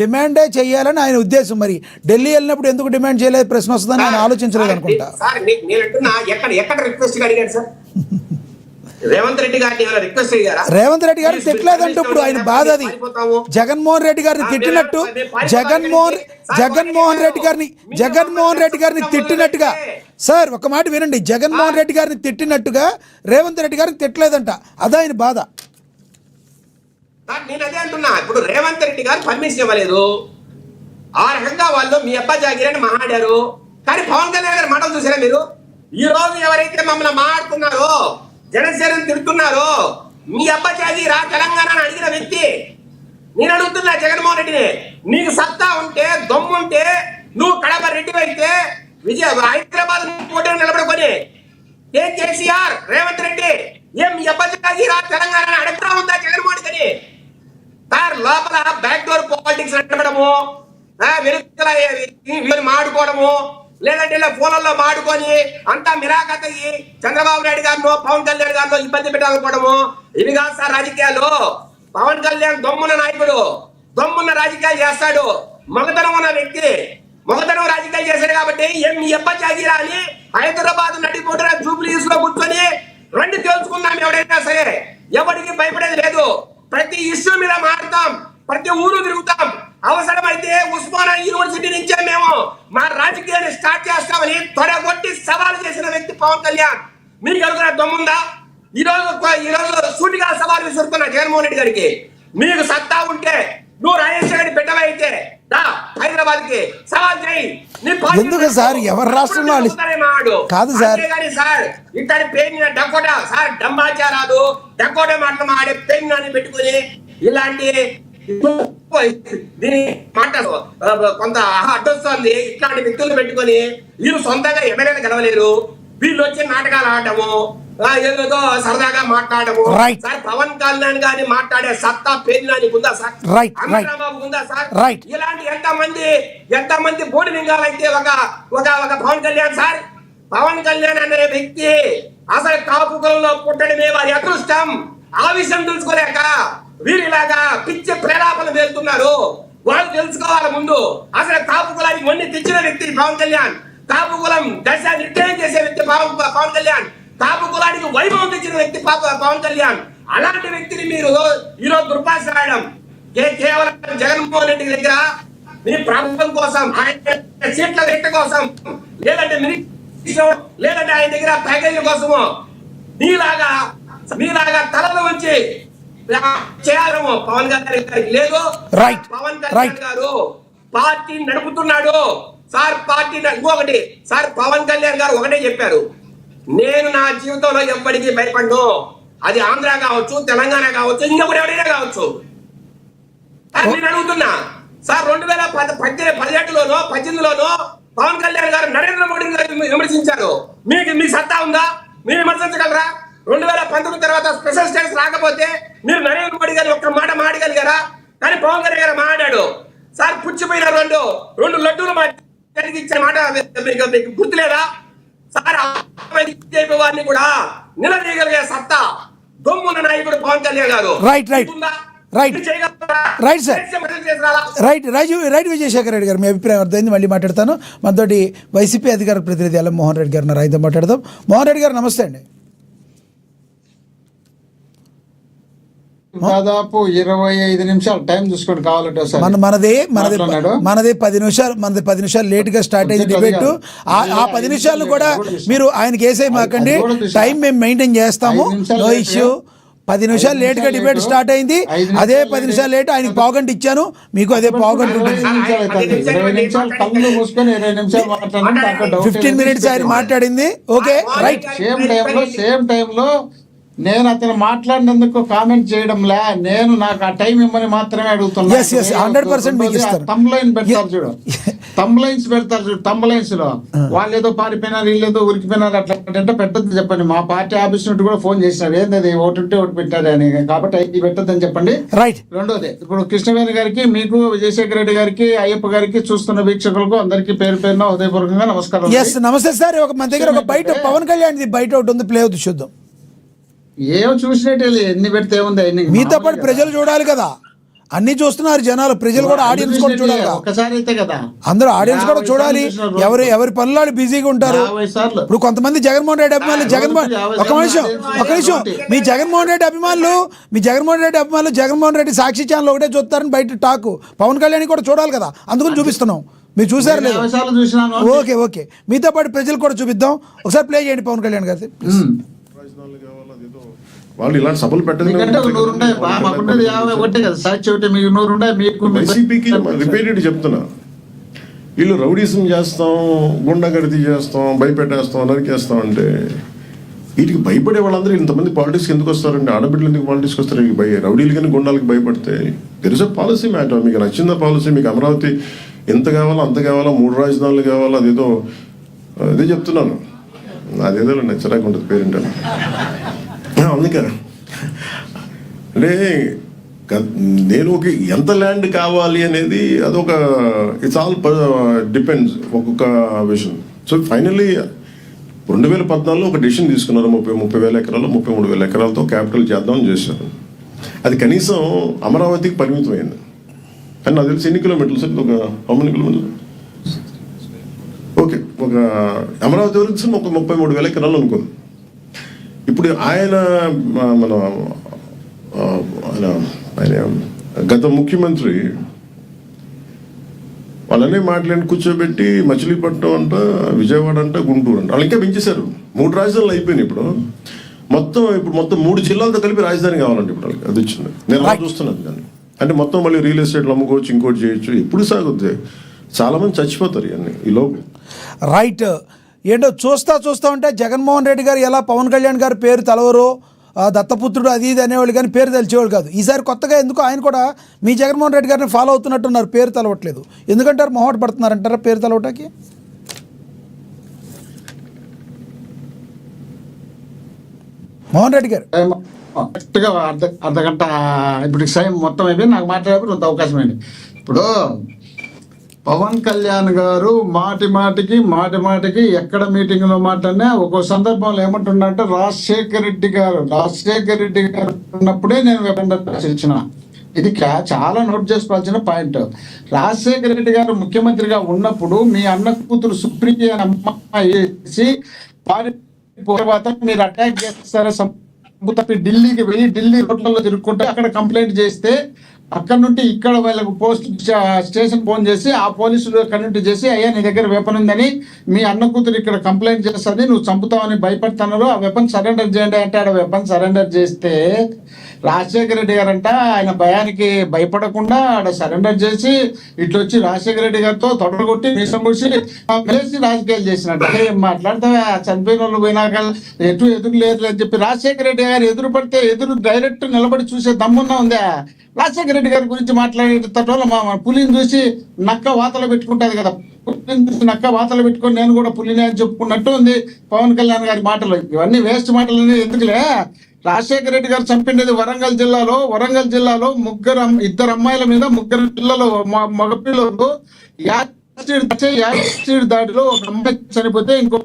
డిమాండే చేయాలని ఆయన ఉద్దేశం. మరి ఢిల్లీ వెళ్ళినప్పుడు ఎందుకు డిమాండ్ చేయలేదు ప్రశ్న వస్తుందని ఆయన ఆలోచించలేదు అనుకుంటా. ఎక్కడ రిక్వెస్ట్ అడిగారు సార్? రేవంత్ రెడ్డి గారిని రిక్వెస్ట్ అయ్యారా? రేవంత్ రెడ్డి గారిని తిట్టలేదంటే ఇప్పుడు ఆయన బాధ అది. జగన్మోహన్ రెడ్డి గారిని తిట్టినట్టు జగన్మోహన్ రెడ్డి గారిని తిట్టినట్టుగా సార్ ఒక మాట వినండి, జగన్మోహన్ రెడ్డి గారిని తిట్టినట్టుగా రేవంత్ రెడ్డి గారిని తిట్టలేదంట, అదే ఆయన బాధ. నేను అదే అంటున్నా, ఇప్పుడు రేవంత్ రెడ్డి గారు పర్మిషన్ ఇవ్వలేదు, ఆ రకంగా వాళ్ళు మీ అబ్బా జాగిరని మాట్లాడారు. కానీ పవన్ కళ్యాణ్ గారి మాటలు చూసారా మీరు? ఈ రోజు ఎవరైతే మమ్మల్ని మాట్లాడుతున్నారో, జనసేన తిడుతున్నారో, మీ అబ్బా జాగిరా తెలంగాణ అడిగిన వ్యక్తి. నేను అడుగుతున్నా జగన్మోహన్ రెడ్డిని, నీకు సత్తా ఉంటే దమ్ముంటే నువ్వు కడప రెడ్డి అయితే హైదరాబాద్ పోటీ నిలబడుకొని కేసీఆర్ రేవంత్ రెడ్డి ఏం మీ అబ్బా జాగిరా తెలంగాణ అడుగుతా ఉందా జగన్మోహన్ రెడ్డి? సార్ లోపల బ్యాక్ డోర్ పాలిటిక్స్ నడపడము, మాడుకోవడము, లేదంటే ఇలా ఫోన్లలో మాడుకొని అంతా మిరాకతయ్యి చంద్రబాబు నాయుడు గారినో పవన్ కళ్యాణ్ గారినో ఇబ్బంది పెట్టాలనుకోవడము, ఇవి కాదు సార్ రాజకీయాలు. పవన్ కళ్యాణ్ దమ్మున్న నాయకుడు, దమ్మున్న రాజకీయాలు చేస్తాడు, మగతనం ఉన్న వ్యక్తి, మగతనం రాజకీయాలు చేశాడు. కాబట్టి ఏం మీ అబ్బా జాగిరా అని హైదరాబాద్ నడిపోతున్న జూబ్లీస్ లో కూర్చొని రండి తెలుసుకుందాం. ఎవడైనా సరే ఎవరికి భయపడేది లేదు, ప్రతి ఇష్యూ మీద మారుతాం, ప్రతి ఊరు తిరుగుతాం. అవసరమైతే ఉస్మానియా యూనివర్సిటీ నుంచే మేము మా రాజకీయాన్ని స్టార్ట్ చేస్తామని త్వరగొట్టి సవాల్ చేసిన వ్యక్తి పవన్ కళ్యాణ్. మీకు అనుకున్న దమ్ముందా? ఈ రోజు సూటిగా సవాల్ విసురుతున్నా జగన్మోహన్ రెడ్డి గారికి, మీకు సత్తా ఉంటే నువ్వు రాజేశ్వర పెట్టవైతే హైదరాబాద్ కి సవాల్ చేయి. ఎందుకు సార్ ఎవరి రాష్ట్రంలో కాదు సార్ ఇతని పేరు డకోటా సార్ డంబాచారాలు డకోటా మాటలు మాడే పేరు పెట్టుకుని ఇలాంటి దీని మాట్లాడు కొంత అడ్డొస్తుంది. ఇట్లాంటి వ్యక్తులు పెట్టుకొని వీళ్ళు సొంతంగా ఎమ్మెల్యేలు గెలవలేరు, వీళ్ళు వచ్చి నాటకాలు ఆడటము, ఏదో సరదాగా మాట్లాడము. సార్ పవన్ కళ్యాణ్ గారిని మాట్లాడే సత్తా పేర్లానికి ఉందా సార్? చంద్రబాబు ఉందా సార్? ఇలాంటి ఎంతమంది బోడి లింగాలైతే ఒక పవన్ కళ్యాణ్ సార్, పవన్ కళ్యాణ్ అనే వ్యక్తి అసలు కాపు కులంలో పుట్టడమే వారి అదృష్టం. ఆ విషయం తెలుసుకోలేక వీరిలాగా పిచ్చి ప్రేలాపన వెళ్తున్నారు. వాళ్ళు తెలుసుకోవాలి ముందు అసలు కాపు కులానికి మొన్న తెచ్చిన వ్యక్తి పవన్ కళ్యాణ్, కాపు కులం దశ నిర్ణయం చేసే వ్యక్తి పవన్ కళ్యాణ్, కాపు కులానికి వైభవం తెచ్చిన వ్యక్తి పవన్ కళ్యాణ్. అలాంటి వ్యక్తిని మీరు ఈరోజు దుర్భాష రాయడం కేవలం జగన్మోహన్ రెడ్డి దగ్గర మీ ప్రభుత్వం కోసం, ఆయన సీట్ల వ్యక్తి కోసం, లేదంటే లేదంటే ఆయన దగ్గర ప్యాకేజీ కోసము మీలాగా తలలో వచ్చి చేయాలము పవన్ కళ్యాణ్ గారికి లేదు. పవన్ కళ్యాణ్ గారు పార్టీ నడుపుతున్నాడు సార్. పార్టీ ఇంకొకటి సార్, పవన్ కళ్యాణ్ గారు ఒకటే చెప్పారు, నేను నా జీవితంలో ఎప్పటికీ భయపడ్ను. అది ఆంధ్ర కావచ్చు, తెలంగాణ కావచ్చు, ఇంకొకటి ఎవరైనా కావచ్చు. నేను అడుగుతున్నా సార్, 2017లోనో 18లోనో పవన్ కళ్యాణ్ గారు నరేంద్ర మోడీ గారిని విమర్శించారు. మీకు సత్తా ఉందా? మీరు విమర్శించగలరా? 2019 తర్వాత స్పెషల్ స్టేటస్ రాకపోతే మీరు నరేంద్ర మోడీ గారిని ఒక్క మాట మాడగలిగారా? కానీ పవన్ కళ్యాణ్ గారు మాట్లాడాడు సార్. పుచ్చిపోయిన రెండు లడ్డూలు ఇచ్చే మాట మీకు గుర్తులేదా సార్? వారిని కూడా నిలదీయగలిగే సత్తా దొమ్మున్న నాయకుడు పవన్ కళ్యాణ్ గారు. రైట్ విజయశేఖర్ రెడ్డి గారు, మీ అభిప్రాయం అర్థమైంది. మళ్ళీ మాట్లాడతాను. మనతోటి వైసీపీ అధికార ప్రతినిధి ఎల్ఎం మోహన్ రెడ్డి గారు ఆయనతో మాట్లాడదాం. మోహన్ రెడ్డి గారు నమస్తే అండి. దాదాపు 25 నిమిషాలు టైం చూసుకోండి కావాలంటే. మనది 10 నిమిషాలు లేట్ గా స్టార్ట్ అయింది డిబేట్. ఆ 10 నిమిషాలు కూడా మీరు ఆయనకి వేసే మాకండి, టైం మేము మెయింటైన్ చేస్తాము, నో ఇష్యూ. 10 నిమిషాలు లేట్ గా డిబేట్ స్టార్ట్ అయింది, అదే 10 నిమిషాలు లేట్ ఆయనకి పావుగంట ఇచ్చాను, మీకు అదే పావుగంట ఉంటుంది. 15 మినిట్స్ ఆయన మాట్లాడింది. Okay right. సేమ్ టైంలో నేను అతను మాట్లాడినందుకు కామెంట్ చేయడంలే, నేను నాకు ఆ టైం ఇమ్మని మాత్రమే అడుగుతున్నా. 100% మీకు ఇస్తాను. తమ్లైన్ పెడతారు చూడు, తమ్లైన్స్ పెడతారు చూడు, తమ్లైన్స్ లో వాళ్ళు ఏదో పారిపోయినారు, వీళ్ళు ఏదో ఉరికిపోయినారు, అట్లా అంటే పెట్టద్దు చెప్పండి. మా పార్టీ ఆఫీస్ నుండి కూడా ఫోన్ చేసినారు, ఏంది ఒకటి ఉంటే ఒకటి పెట్టారు అని, కాబట్టి ఇది పెట్టద్దని చెప్పండి. రైట్. రెండోది, ఇప్పుడు కృష్ణవేణి గారికి, మీకు, విజయశేఖర రెడ్డి గారికి, అయ్యప్ప గారికి, చూస్తున్న వీక్షకులకు అందరికీ పేరు పేరున హృదయపూర్వకంగా నమస్కారం. నమస్తే సార్. మన దగ్గర ఒక బయట పవన్ కళ్యాణ్ బయట ఒకటి ఉంది, ప్లే అవుతుంది, చూద్దాం. ఏమో చూసినట్టే ఎన్ని పెడితే ఏముంది, మీతో పాటు ప్రజలు చూడాలి కదా. అన్ని చూస్తున్నారు జనాలు, ప్రజలు కూడా, ఆడియన్స్ కూడా చూడాలి. ఒకసారి అయితే కదా అందరూ ఆడియన్స్ కూడా చూడాలి. ఎవరి పనులు బిజీగా ఉంటారు. ఇప్పుడు కొంతమంది జగన్మోహన్ రెడ్డి అభిమానులు ఒక నిమిషం మీ జగన్మోహన్ రెడ్డి అభిమానులు జగన్మోహన్ రెడ్డి సాక్షి ఛానల్ ఒకటే చూస్తారని బయట టాకు. పవన్ కళ్యాణ్ కూడా చూడాలి కదా, అందుకని చూపిస్తున్నాం. మీరు చూసారు లేదు? ఓకే మీతో పాటు ప్రజలు కూడా చూపిద్దాం. ఒకసారి ప్లే చేయండి పవన్ కళ్యాణ్ గారి. వాళ్ళు ఇలాంటి సభలు పెట్టదు. వైసీపీకి రిపీటెడ్ చెప్తున్నా, వీళ్ళు రౌడీజం చేస్తాం, గుండాగర్దీ చేస్తాం, భయపెట్టేస్తాం, నరికేస్తాం అంటే వీటికి భయపడే వాళ్ళందరూ ఇంతమంది పాలిటిక్స్కి ఎందుకు వస్తారండి? ఆడబిడ్డలు ఎందుకు పాలిటిక్స్కి వస్తారు? రౌడీలు కానీ గుండాలకి భయపడితే there is a policy matter. మీకు నచ్చిన పాలసీ, మీకు అమరావతి ఎంత కావాలో అంత కావాలా, 3 రాజధానులు కావాలా, అదే చెప్తున్నాను. అదేదో నచ్చరాక ఉంటుంది పేరేంటాను. అందుకే అంటే నేను ఎంత ల్యాండ్ కావాలి అనేది అదొక ఇట్స్ ఆల్ డిపెండ్స్ ఒక్కొక్క విషయం. సో ఫైనల్లీ 2014లో ఒక డెసిషన్ తీసుకున్నారు. 30,000 ఎకరాలు 33,000 ఎకరాలతో క్యాపిటల్ చేద్దామని చేశారు. అది కనీసం అమరావతికి పరిమితమైంది. కానీ నాకు తెలిసి ఎన్ని కిలోమీటర్లు సార్? ఒక మనీ కిలోమీటర్లు? ఓకే, ఒక అమరావతి వరకు 33,000 ఎకరాలు అనుకుంది. ఇప్పుడు ఆయన గత ముఖ్యమంత్రి వాళ్ళనే మాట్లాడి కూర్చోబెట్టి మచిలీపట్నం అంట, విజయవాడ అంట, గుంటూరు అంట, వాళ్ళు ఇంకా పెంచేశారు. 3 రాజధానులు అయిపోయినాయి. ఇప్పుడు మొత్తం 3 జిల్లాలతో కలిపి రాజధాని కావాలంటే ఇప్పుడు వాళ్ళకి అది వచ్చింది. నేను అలా చూస్తున్నాను దాన్ని. అంటే మొత్తం మళ్ళీ రియల్ ఎస్టేట్లు అమ్ముకోవచ్చు, ఇంకోటి చేయొచ్చు. ఎప్పుడు సాగుద్ది? చాలా మంది చచ్చిపోతారు ఇవన్నీ ఈ లోపు. రైట్. ఏంటో చూస్తా ఉంటే జగన్మోహన్ రెడ్డి గారు ఎలా పవన్ కళ్యాణ్ గారు పేరు తలవరు, దత్తపుత్రుడు అది ఇది అనేవాళ్ళు, కానీ పేరు తెలిసేవాళ్ళు కాదు. ఈసారి కొత్తగా ఎందుకు ఆయన కూడా మీ జగన్మోహన్ రెడ్డి గారిని ఫాలో అవుతున్నట్టున్నారు, పేరు తెలవట్లేదు. ఎందుకంటారు? మొహమాట పడుతున్నారంటారా పేరు తెలవటానికి? మోహన్ రెడ్డి గారు కరెక్ట్గా అర్ధగంట ఇప్పుడు టైం మొత్తం అయిపోయి నాకు మాట్లాడే కొంత అవకాశం అయింది. ఇప్పుడు పవన్ కళ్యాణ్ గారు మాటి మాటికి ఎక్కడ మీటింగ్లో మాట్లాడినా ఒక్కో సందర్భంలో ఏమంటుండంటే రాజశేఖర రెడ్డి గారు ఉన్నప్పుడే నేను వెపన్ ఇచ్చిన. ఇది చాలా నోట్ చేసుకోవాల్సిన పాయింట్. రాజశేఖర రెడ్డి గారు ముఖ్యమంత్రిగా ఉన్నప్పుడు మీ అన్న కూతురు సుప్రియ అమ్మాయి వేసి తర్వాత మీరు అటాక్ చేస్తారా తప్పి ఢిల్లీకి వెళ్ళి ఢిల్లీ రోడ్లలో తిరుగుకుంటే అక్కడ కంప్లైంట్ చేస్తే అక్కడ నుండి ఇక్కడ వాళ్ళకు స్టేషన్ ఫోన్ చేసి ఆ పోలీసులు అక్కడ నుండి చేసి అయ్యా నీ దగ్గర వెపన్ ఉందని మీ అన్న కూతురు ఇక్కడ కంప్లైంట్ చేస్తుంది, నువ్వు చంపుతావని భయపడుతున్నారు, ఆ వెపన్ సరెండర్ చేయండి అంటే ఆడ వెపన్ సరెండర్ చేస్తే రాజశేఖర రెడ్డి గారు అంట ఆయన భయానికి భయపడకుండా ఆడ సరెండర్ చేసి ఇట్లా వచ్చి రాజశేఖర రెడ్డి గారితో తొడగొట్టి మీసం ముడిచి కలిసి రాజకీయాలు చేసినట్టు. ఏం మాట్లాడతావా? చనిపోయిన వాళ్ళు పోయినాక ఎదురు లేదు అని చెప్పి రాజశేఖర రెడ్డి గారు ఎదురు పడితే డైరెక్ట్ నిలబడి చూసే దమ్మున్నా ఉందా? రాజశేఖర రెడ్డి గారి గురించి మాట్లాడేటోళ్ళు మా పులిని చూసి నక్క వాతలు పెట్టుకుంటుంది కదా, పులిని చూసి నక్క వాతలు పెట్టుకొని నేను కూడా పులిని అని చెప్పుకున్నట్టు ఉంది పవన్ కళ్యాణ్ గారి మాటలు. ఇవన్నీ వేస్ట్ మాటలు ఎందుకులే. రాజశేఖర రెడ్డి గారు చంపినది వరంగల్ జిల్లాలో 2 అమ్మాయిల మీద 3 పిల్లలు మగపిల్లలు యాసిడ్ దాడిలో ఒక అమ్మాయి చనిపోతే ఇంకొక